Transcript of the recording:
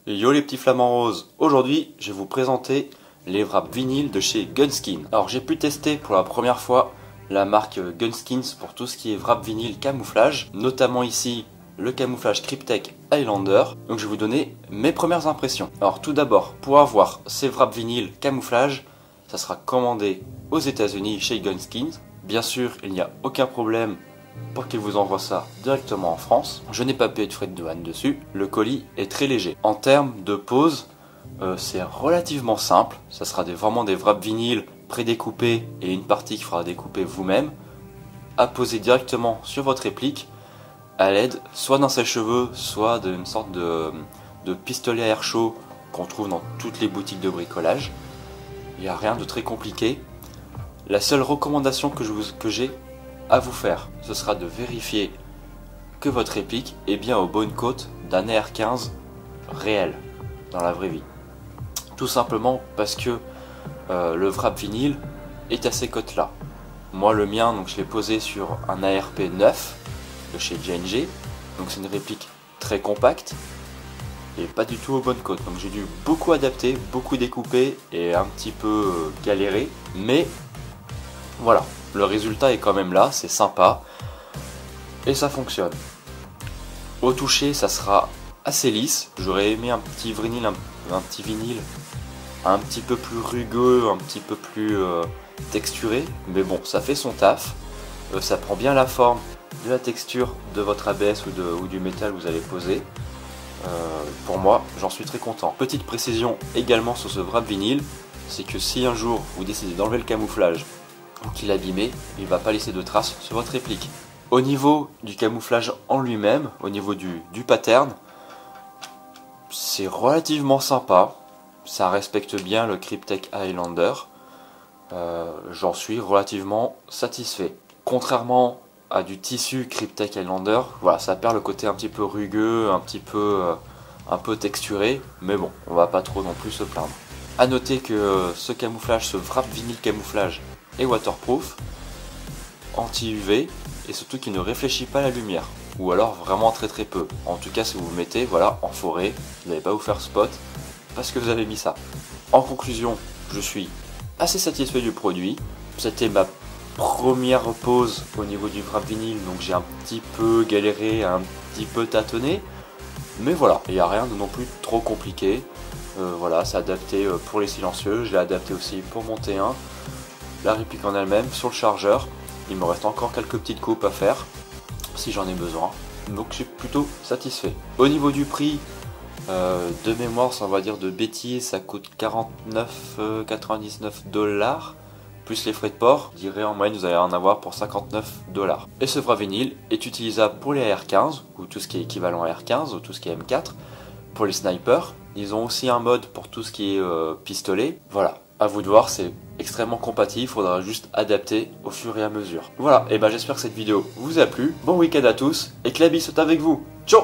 Yo les petits flamants roses, aujourd'hui je vais vous présenter les wraps vinyles de chez Gunskin. Alors j'ai pu tester pour la première fois la marque Gunskins pour tout ce qui est wrap vinyle camouflage, notamment ici le camouflage Cryptek Highlander. Donc je vais vous donner mes premières impressions. Alors tout d'abord, pour avoir ces wraps vinyle camouflage, ça sera commandé aux États-Unis chez Gunskins. Bien sûr, il n'y a aucun problème pour qu'il vous envoie ça directement en France. Je n'ai pas payé de frais de douane dessus. Le colis est très léger. En termes de pose, c'est relativement simple. Ça sera vraiment des wraps vinyles prédécoupés et une partie qu'il faudra découper vous-même, à poser directement sur votre réplique à l'aide soit d'un sèche-cheveux, soit d'une sorte de pistolet à air chaud qu'on trouve dans toutes les boutiques de bricolage. Il n'y a rien de très compliqué. La seule recommandation que j'ai à vous faire, ce sera de vérifier que votre réplique est bien aux bonnes côtes d'un AR-15 réel, dans la vraie vie. Tout simplement parce que le wrap vinyle est à ces côtes là. Moi le mien, donc je l'ai posé sur un ARP 9 de chez J&J, donc c'est une réplique très compacte et pas du tout aux bonnes côtes. Donc j'ai dû beaucoup adapter, beaucoup découper et un petit peu galérer, mais voilà. Le résultat est quand même là, c'est sympa et ça fonctionne. Au toucher, ça sera assez lisse. J'aurais aimé un petit vinyle, un petit peu plus rugueux, un petit peu plus texturé, mais bon, ça fait son taf. Ça prend bien la forme de la texture de votre ABS ou du métal que vous allez poser. Pour moi, j'en suis très content. Petite précision également sur ce wrap vinyle, c'est que si un jour vous décidez d'enlever le camouflage ou qu'il est abîmé, il ne va pas laisser de traces sur votre réplique. Au niveau du camouflage en lui-même, au niveau du pattern, c'est relativement sympa. Ça respecte bien le Cryptek Highlander. J'en suis relativement satisfait. Contrairement à du tissu Cryptek Highlander, voilà, ça perd le côté un petit peu rugueux, un peu texturé, mais bon, on va pas trop non plus se plaindre. A noter que ce camouflage, ce wrap vinyle camouflage est waterproof, anti-UV et surtout qui ne réfléchit pas la lumière, ou alors vraiment très peu. En tout cas, si vous vous mettez voilà, en forêt, vous n'allez pas vous faire spot parce que vous avez mis ça. En conclusion, je suis assez satisfait du produit. C'était ma première pose au niveau du wrap vinyle, donc j'ai un petit peu galéré, un petit peu tâtonné, mais voilà, il n'y a rien de non plus trop compliqué. Voilà, c'est adapté pour les silencieux, je l'ai adapté aussi pour mon T1. La réplique en elle-même, sur le chargeur, il me reste encore quelques petites coupes à faire si j'en ai besoin, donc je suis plutôt satisfait. Au niveau du prix, de mémoire, ça on va dire de bêtises, ça coûte 49,99 $, plus les frais de port. Je dirais en moyenne vous allez en avoir pour 59 $. Et ce wrap vinyle est utilisable pour les AR-15 ou tout ce qui est équivalent à AR-15 ou tout ce qui est M4, pour les snipers. Ils ont aussi un mode pour tout ce qui est pistolet. Voilà, à vous de voir, c'est extrêmement compatible, il faudra juste adapter au fur et à mesure. Voilà, et ben j'espère que cette vidéo vous a plu. Bon week-end à tous et que la bise soit avec vous. Ciao!